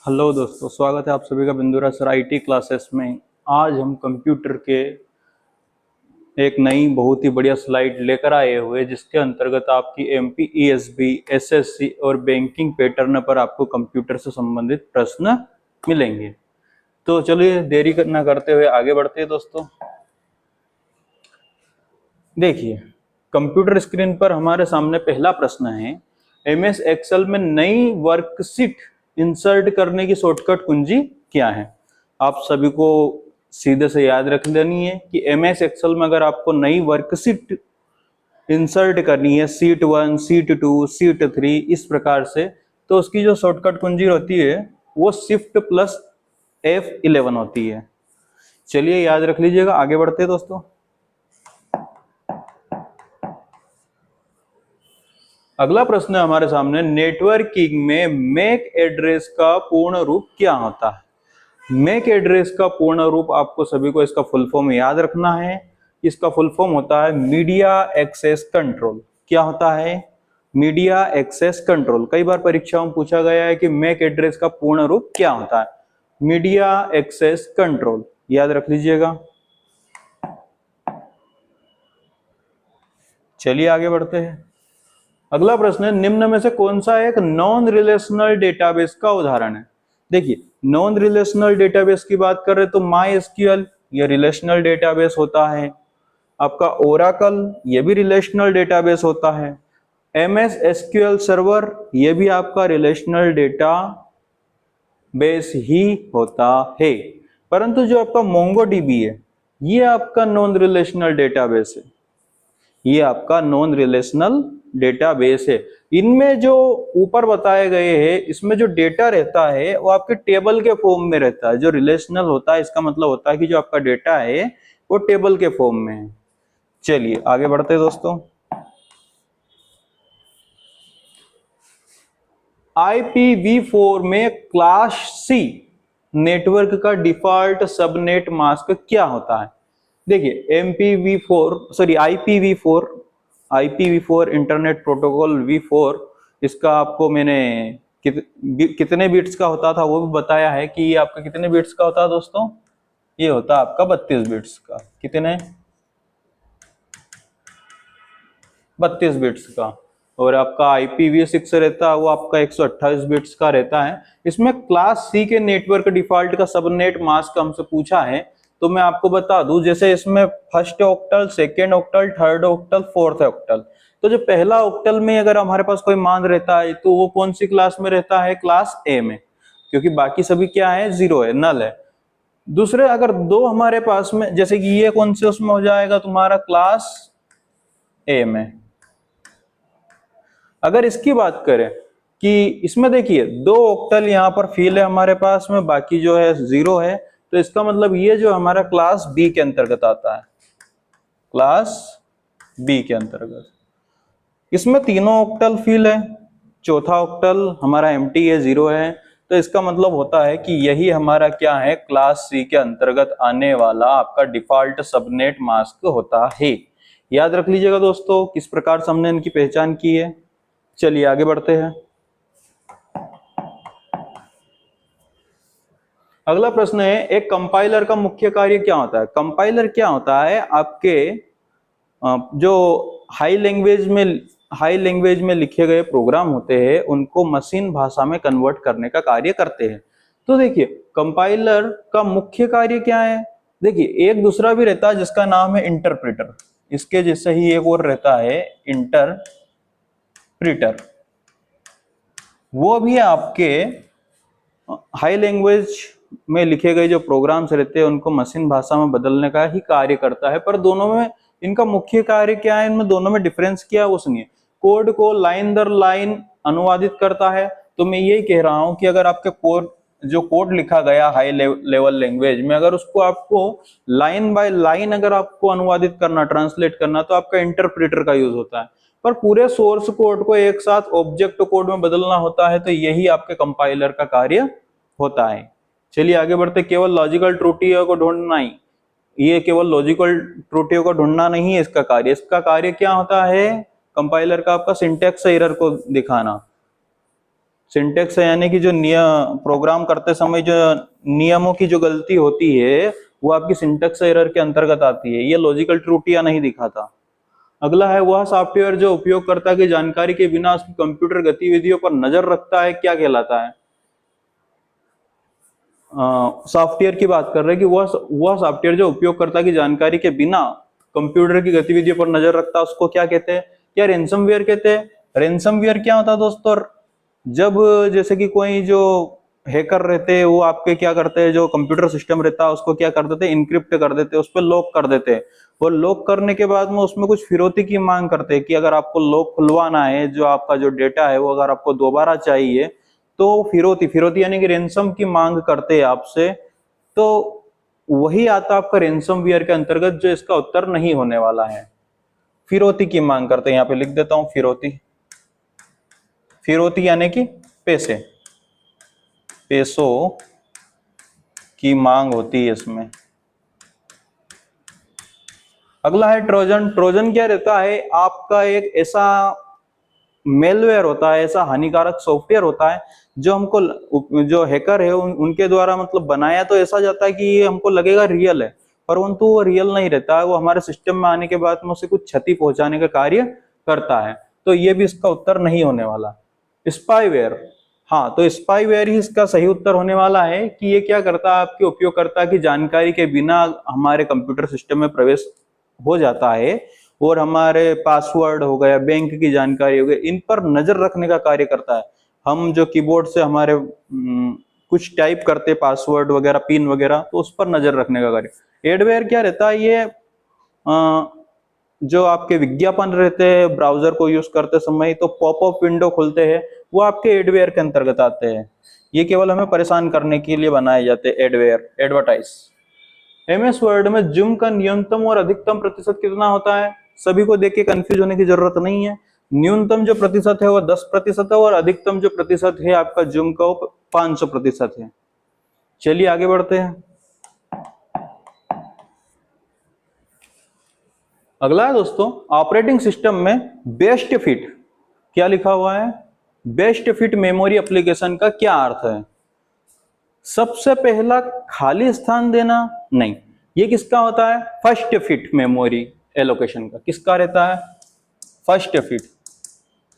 Hello दोस्तों, स्वागत है आप सभी का बिंदुरा सर आईटी क्लासेस में। आज हम कंप्यूटर के एक नई बहुत ही बढ़िया स्लाइड लेकर आए हुए, जिसके अंतर्गत आपकी एमपी, ईएसबी, एसएससी और बैंकिंग पैटर्न पर आपको कंप्यूटर से संबंधित प्रश्न मिलेंगे। तो चलिए देरी न करते हुए आगे बढ़ते हैं दोस्तों। देखिए, कंप्यूटर स्क्रीन पर हमारे सामने पहला प्रश्न है, एमएस एक्सेल में नई वर्कशीट इंसर्ट करने की शॉर्टकट कुंजी क्या है। आप सभी को सीधे से याद रख लेनी है कि एमएस एक्सेल में अगर आपको नई वर्कशीट इंसर्ट करनी है, शीट 1, शीट 2, शीट 3 इस प्रकार से, तो उसकी जो शॉर्टकट कुंजी होती है वो शिफ्ट प्लस F11 होती है। चलिए याद रख लीजिएगा, आगे बढ़ते हैं दोस्तों। अगला प्रश्न है हमारे सामने, नेटवर्किंग में मैक एड्रेस का पूर्ण रूप क्या होता है। मैक एड्रेस का पूर्ण रूप आपको सभी को इसका फुल फॉर्म याद रखना है। इसका फुल फॉर्म होता है मीडिया एक्सेस कंट्रोल। क्या होता है? Media access control. कई बार परीक्षाओं में पूछा गया है कि मैक एड्रेस का पूर्ण रूप क्या होता है। मीडिया एक्सेस कंट्रोल, याद रख लीजिएगा। चलिए आगे बढ़ते हैं। अगला प्रश्न है, निम्न में से कौन सा एक नॉन रिलेशनल डेटाबेस का उदाहरण है। देखिए, नॉन रिलेशनल डेटाबेस की बात कर रहे तो माई एसक्यूएल ये रिलेशनल डेटाबेस होता है। आपका ओराकल ये भी रिलेशनल डेटाबेस होता है। एमएस एसक्यूएल सर्वर ये भी आपका रिलेशनल डेटा बेस ही होता है। परंतु जो आपका मोंगोडीबी है ये आपका नॉन रिलेशनल डेटाबेस है। ये आपका नॉन रिलेशनल डेटाबेस है। इनमें जो ऊपर बताए गए हैं, इसमें जो डेटा रहता है वो आपके टेबल के फॉर्म में रहता है। जो रिलेशनल होता है इसका मतलब होता है कि जो आपका डेटा है वो टेबल के फॉर्म में है। चलिए आगे बढ़ते हैं दोस्तों। IPv4 में क्लास सी नेटवर्क का डिफॉल्ट सबनेट मास्क क्या होता है। देखिए, IPv4 इंटरनेट प्रोटोकॉल V4, इसका आपको मैंने कितने बिट्स का होता था वो भी बताया है कि ये आपका कितने बिट्स का होता है दोस्तों। ये होता है आपका 32 बिट्स का। कितने? 32 बिट्स का। और आपका IPv6 रहता है वो आपका 128 बिट्स का रहता है। इसमें क्लास सी के नेटवर्क डिफॉल्ट का सबनेट मास्क हमसे पूछा है, तो मैं आपको बता दूं, जैसे इसमें first octal, second octal, third octal, fourth octal. तो जो पहला ऑक्टल में अगर हमारे पास कोई मान रहता है तो वो कौन सी क्लास में रहता है? क्लास ए में, क्योंकि बाकी सभी क्या है? जीरो है, नल है। दूसरे अगर दो हमारे पास में, जैसे कि ये कौन से उसमें हो जाएगा तुम्हारा? क्लास ए में। अगर इसकी बात करें कि इसमें देखिए दो ऑक्टल यहाँ पर फिल है हमारे पास में, बाकी जो है जीरो है, तो इसका मतलब ये जो हमारा क्लास बी के अंतर्गत आता है। क्लास बी के अंतर्गत इसमें तीनों ऑक्टल फिल है, चौथा ऑक्टल हमारा एम्प्टी है, जीरो है। तो इसका मतलब होता है कि यही हमारा क्या है? क्लास सी के अंतर्गत आने वाला आपका डिफॉल्ट सबनेट मास्क होता है। याद रख लीजिएगा दोस्तों किस प्रकार से हमने इनकी पहचान की है। चलिए आगे बढ़ते हैं। अगला प्रश्न है, एक कंपाइलर का मुख्य कार्य क्या होता है। कंपाइलर क्या होता है? आपके जो हाई लैंग्वेज में लिखे गए प्रोग्राम होते हैं उनको मशीन भाषा में कन्वर्ट करने का कार्य करते हैं। तो देखिए, कंपाइलर का मुख्य कार्य क्या है? देखिए, एक दूसरा भी रहता है जिसका नाम है इंटरप्रेटर। इसके जैसे ही एक और रहता है इंटरप्रेटर। वो भी आपके हाई लैंग्वेज में लिखे गए जो प्रोग्राम्स रहते हैं उनको मशीन भाषा में बदलने का ही कार्य करता है। पर दोनों में इनका मुख्य कार्य क्या है? इनमें दोनों में डिफरेंस क्या है वो सुनिए। कोड को लाइन दर लाइन अनुवादित करता है। तो मैं यही कह रहा हूं कि अगर आपके कोड लिखा गया हाई लेवल लैंग्वेज में, अगर उसको आपको लाइन बाय लाइन अगर आपको अनुवादित करना, ट्रांसलेट करना, तो आपका इंटरप्रेटर का यूज होता है। पर पूरे सोर्स कोड को एक साथ ऑब्जेक्ट कोड में बदलना होता है, तो यही आपके कंपाइलर का कार्य होता है। चलिए आगे बढ़ते। केवल लॉजिकल त्रुटियों को ढूंढना ही, ये केवल लॉजिकल त्रुटियों को ढूंढना नहीं है इसका कार्य। इसका कार्य क्या होता है कंपाइलर का? आपका सिंटैक्स एरर को दिखाना। सिंटेक्स है यानी कि जो नियम प्रोग्राम करते समय जो नियमों की जो गलती होती है वो आपकी सिंटेक्स एरर के अंतर्गत आती है। ये लॉजिकल त्रुटियां नहीं दिखाता। अगला है वह सॉफ्टवेयर जो उपयोगकर्ता की जानकारी के बिना उसकी कंप्यूटर गतिविधियों पर नजर रखता है, क्या कहलाता है? सॉफ्टवेयर की बात कर रहे हैं कि वह सॉफ्टवेयर जो उपयोगकर्ता की जानकारी के बिना कंप्यूटर की गतिविधियों पर नजर रखता है उसको क्या कहते हैं? क्या रैंसमवेयर कहते हैं। रैंसमवेयर क्या होता है दोस्तों? जब जैसे कि कोई जो हैकर रहते हैं वो आपके क्या करते हैं, जो कंप्यूटर सिस्टम रहता है उसको क्या कर देते हैं, इनक्रिप्ट कर देते हैं, उस पर लॉक कर देते हैं। और लॉक करने के बाद में उसमें कुछ फिरौती की मांग करते हैं कि अगर आपको लॉक खुलवाना है, जो आपका जो डेटा है वो अगर आपको दोबारा चाहिए तो फिरौती फिरौती यानी कि रेंसम की मांग करते हैं आपसे। तो वही आता आपका रेंसमवेयर के अंतर्गत, जो इसका उत्तर नहीं होने वाला है। फिरौती की मांग करते हैं, यहाँ पे लिख देता हूं फिरौती। फिरौती यानी कि पैसे, पैसों की मांग होती है इसमें। अगला है ट्रोजन। ट्रोजन क्या रहता है? आपका एक ऐसा मेलवेयर होता है, ऐसा हानिकारक सॉफ्टवेयर होता है जो हमको जो हैकर है उनके द्वारा मतलब बनाया तो ऐसा जाता है कि ये हमको लगेगा रियल है, परंतु वो रियल नहीं रहता है। वो हमारे सिस्टम में आने के बाद में उसे कुछ क्षति पहुंचाने का कार्य करता है। तो ये भी इसका उत्तर नहीं होने वाला। स्पाईवेयर, हाँ तो स्पाईवेयर ही इसका सही उत्तर होने वाला है कि ये क्या करता है, आपके उपयोगकर्ता की जानकारी के बिना हमारे कंप्यूटर सिस्टम में प्रवेश हो जाता है और हमारे पासवर्ड हो गया, बैंक की जानकारी हो गई, इन पर नजर रखने का कार्य करता है। हम जो कीबोर्ड से हमारे कुछ टाइप करते पासवर्ड वगैरह, पिन वगैरह, तो उस पर नजर रखने का कार्य। एडवेयर क्या रहता है? ये जो आपके विज्ञापन रहते हैं ब्राउजर को यूज करते समय, तो पॉपअप विंडो खुलते हैं, वो आपके एडवेयर के अंतर्गत आते हैं। ये केवल हमें परेशान करने के लिए बनाए जाते हैं एडवेयर, एडवर्टाइज। एमएस वर्ड में जूम का न्यूनतम और अधिकतम प्रतिशत कितना होता है? सभी को देख के कंफ्यूज होने की जरूरत नहीं है। न्यूनतम जो प्रतिशत है वो 10% है और अधिकतम जो प्रतिशत है आपका जूम का वो 500% है। चलिए आगे बढ़ते हैं। अगला है दोस्तों, ऑपरेटिंग सिस्टम में बेस्ट फिट क्या लिखा हुआ है? बेस्ट फिट मेमोरी एप्लीकेशन का क्या अर्थ है? सबसे पहला खाली स्थान देना? नहीं, ये किसका होता है? फर्स्ट फिट मेमोरी एलोकेशन का किसका रहता है? फर्स्ट फिट,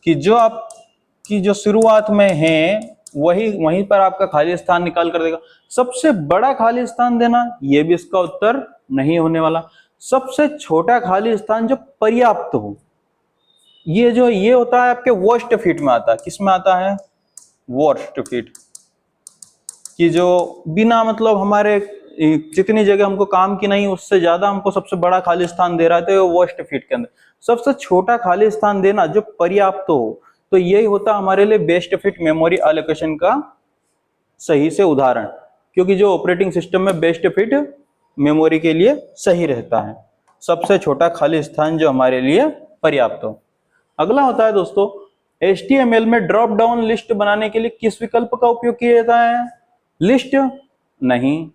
कि जो आपकी जो शुरुआत में है वहीं पर आपका खाली स्थान निकाल कर देगा। सबसे बड़ा खाली स्थान देना, ये भी इसका उत्तर नहीं होने वाला। सबसे छोटा खाली स्थान जो पर्याप्त हो, ये होता है आपके वर्स्ट फिट में आता है। किस में आता है? वर्स्ट फिट, कि जो बिना मतलब हमारे जितनी जगह हमको काम की नहीं उससे ज्यादा हमको सबसे बड़ा खाली स्थान दे रहा है, तो वो वर्स्ट फिट के अंदर। सबसे छोटा खाली स्थान देना जो पर्याप्त हो, तो यही होता हमारे लिए बेस्ट फिट मेमोरी एलोकेशन का सही से उदाहरण, क्योंकि जो ऑपरेटिंग सिस्टम में बेस्ट फिट मेमोरी के लिए सही रहता है, सबसे छोटा खाली स्थान जो हमारे लिए पर्याप्त हो। अगला होता है दोस्तों, HTML में ड्रॉप डाउन लिस्ट बनाने के लिए किस विकल्प का उपयोग किया जाता है? लिस्ट नहीं।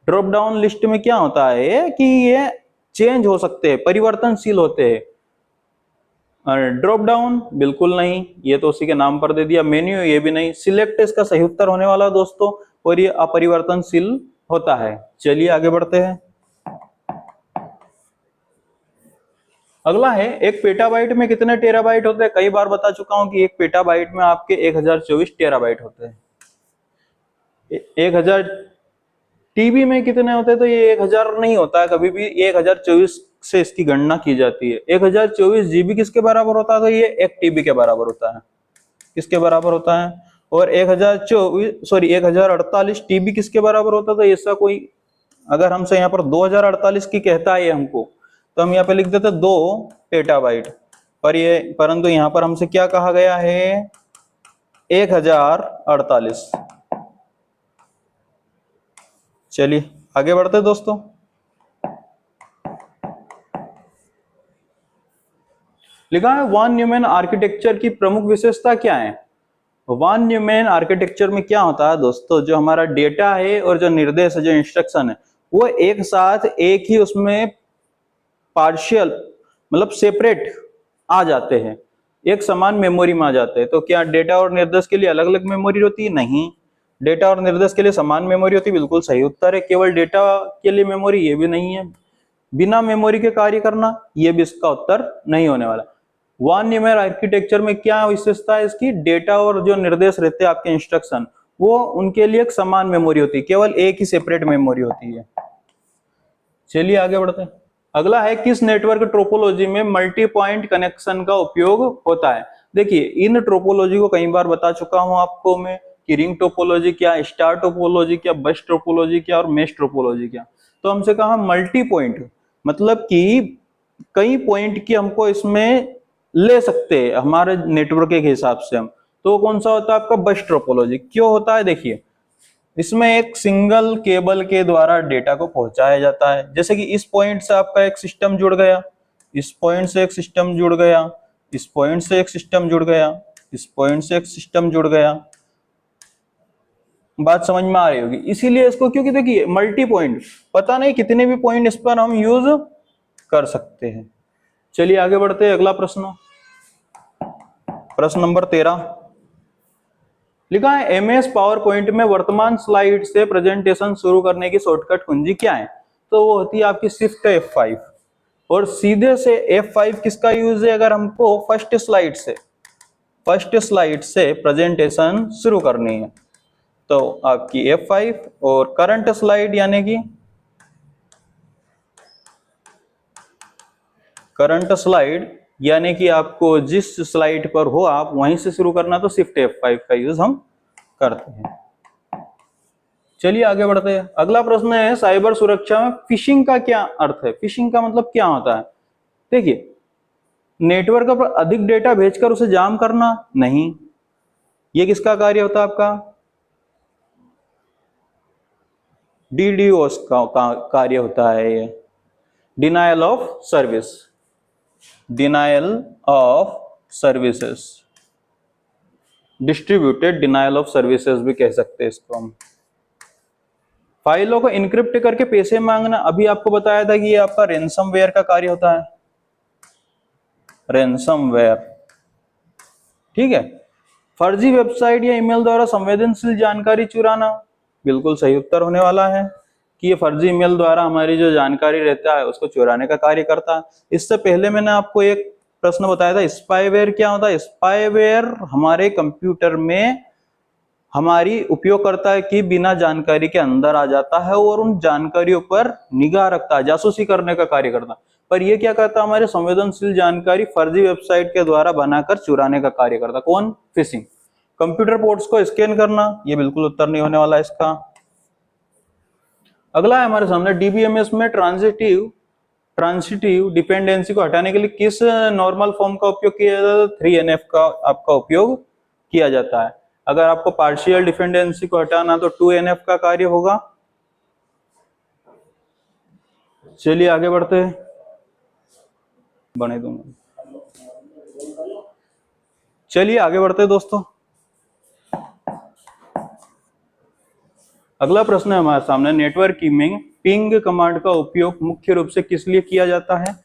ड्रॉप डाउन लिस्ट में क्या होता है कि ये चेंज हो सकते हैं, परिवर्तनशील होते हैं। ड्रॉप डाउन बिल्कुल नहीं, ये तो उसी के नाम पर दे दिया। मेन्यू ये भी नहीं। सिलेक्ट इसका सही उत्तर होने वाला दोस्तों, और ये अपरिवर्तनशील होता है। चलिए आगे बढ़ते हैं। अगला है, एक पेटाबाइट में कितने टेराबाइट होते हैं? कई बार बता चुका हूं कि एक पेटाबाइट में आपके 1024 टेराबाइट होते हैं। 1000 टीबी में कितने होते हैं? तो ये 1000 नहीं होता है कभी भी, 1024 से इसकी गणना की जाती है। 1024 जीबी किसके बराबर होता है? तो ये 1 टीबी के बराबर होता है। किसके बराबर होता है? और 1048 टीबी किसके बराबर होता है? तो ऐसा कोई अगर हमसे यहाँ पर 2048 की कहता है हमको, तो हम यहाँ पे लिख देते 2 पेटाबाइट, परंतु यहाँ पर हमसे क्या कहा गया है? 1048। चलिए आगे बढ़ते दोस्तों। लिखा है वान न्यूमैन आर्किटेक्चर की प्रमुख विशेषता क्या है? वान न्यूमैन आर्किटेक्चर में क्या होता है दोस्तों, जो हमारा डेटा है और जो निर्देश है, जो इंस्ट्रक्शन है, वो एक साथ एक ही उसमें पार्शियल मतलब सेपरेट आ जाते हैं। एक समान मेमोरी में आ जाते हैं। तो क्या डेटा और निर्देश के लिए अलग अलग मेमोरी होती है? नहीं, डेटा और निर्देश के लिए समान मेमोरी होती है। बिल्कुल सही उत्तर है। केवल डेटा के लिए मेमोरी, ये भी नहीं है। बिना मेमोरी के कार्य करना, ये भी इसका उत्तर नहीं होने वाला। वन न्यूमेर आर्किटेक्चर में क्या विशेषता है इसकी? डेटा और जो निर्देश रहते हैं आपके इंस्ट्रक्शन, वो उनके लिए एक समान मेमोरी होती है, केवल एक ही सेपरेट मेमोरी होती है। चलिए आगे बढ़ते हैं। अगला है, किस नेटवर्क ट्रोपोलॉजी में मल्टी पॉइंट कनेक्शन का उपयोग होता है? देखिए, इन ट्रोपोलॉजी को कई बार बता चुका हूं आपको मैं कि रिंग टोपोलॉजी क्या, स्टार टोपोलॉजी क्या, बस ट्रोपोलॉजी क्या और मेश ट्रोपोलॉजी क्या। तो हमसे कहा मल्टी पॉइंट, मतलब कि कई पॉइंट की हमको इसमें ले सकते हैं हमारे नेटवर्क के हिसाब से हम। तो कौन सा होता है आपका? बस ट्रोपोलॉजी। क्यों होता है? देखिए, इसमें एक सिंगल केबल के द्वारा डेटा को पहुंचाया जाता है। जैसे कि इस पॉइंट से आपका एक सिस्टम जुड़ गया, इस पॉइंट से एक सिस्टम जुड़ गया, इस पॉइंट से एक सिस्टम जुड़ गया, इस पॉइंट से एक सिस्टम जुड़ गया। बात समझ में आ रही होगी। इसीलिए इसको, क्योंकि देखिए मल्टी पॉइंट, पता नहीं कितने भी पॉइंट इस पर हम यूज कर सकते हैं। चलिए आगे बढ़ते हैं। अगला प्रश्न, प्रश्न नंबर 13 लिखा है, एमएस पावर पॉइंट में वर्तमान स्लाइड से प्रेजेंटेशन शुरू करने की शॉर्टकट कुंजी क्या है? तो वो होती है आपकी शिफ्ट F5। और सीधे से F5 किसका यूज है? अगर हमको फर्स्ट स्लाइड से प्रेजेंटेशन शुरू करनी है तो आपकी F5, और करंट स्लाइड यानी कि आपको जिस स्लाइड पर हो आप वहीं से शुरू करना, तो शिफ्ट F5 का यूज हम करते हैं। चलिए आगे बढ़ते हैं। अगला प्रश्न है, साइबर सुरक्षा में फिशिंग का क्या अर्थ है? फिशिंग का मतलब क्या होता है? देखिए, नेटवर्क पर अधिक डेटा भेजकर उसे जाम करना नहीं, ये किसका कार्य होता है? आपका DDoS का कार्य होता है। ये denial of services, distributed denial of services भी कह सकते हैं इसको हम। फाइलों को इनक्रिप्ट करके पैसे मांगना, अभी आपको बताया था कि ये आपका रैनसमवेयर का कार्य होता है। रैनसमवेयर, ठीक है। फर्जी वेबसाइट या ईमेल द्वारा संवेदनशील जानकारी चुराना, बिल्कुल सही उत्तर होने वाला है कि ये फर्जी ईमेल द्वारा हमारी जो जानकारी रहता है उसको चुराने का कार्य करता है। इससे पहले मैंने आपको एक प्रश्न बताया था, स्पाईवेयर क्या होता है? स्पाईवेयर हमारे कंप्यूटर में हमारी उपयोगकर्ता की बिना जानकारी के अंदर आ जाता है और उन जानकारियों पर निगाह रखता है, जासूसी करने का कार्य करता है। पर ये क्या करता है? हमारे संवेदनशील जानकारी फर्जी वेबसाइट के द्वारा बनाकर चुराने का कार्य करता है। कौन? फिशिंग। कंप्यूटर पोर्ट्स को स्कैन करना, ये बिल्कुल उत्तर नहीं होने वाला इसका। अगला है हमारे सामने, डीबीएमएस में ट्रांसिटिव डिपेंडेंसी को हटाने के लिए किस नॉर्मल फॉर्म का उपयोग किया जाता है? 3NF का आपका उपयोग किया जाता है। अगर आपको पार्शियल डिपेंडेंसी को हटाना तो 2NF का कार्य होगा। चलिए आगे बढ़ते हैं, बने दूंगा। चलिए आगे बढ़ते हैं दोस्तों। अगला प्रश्न है हमारे सामने, नेटवर्किंग में पिंग कमांड का उपयोग मुख्य रूप से किस लिए किया जाता है?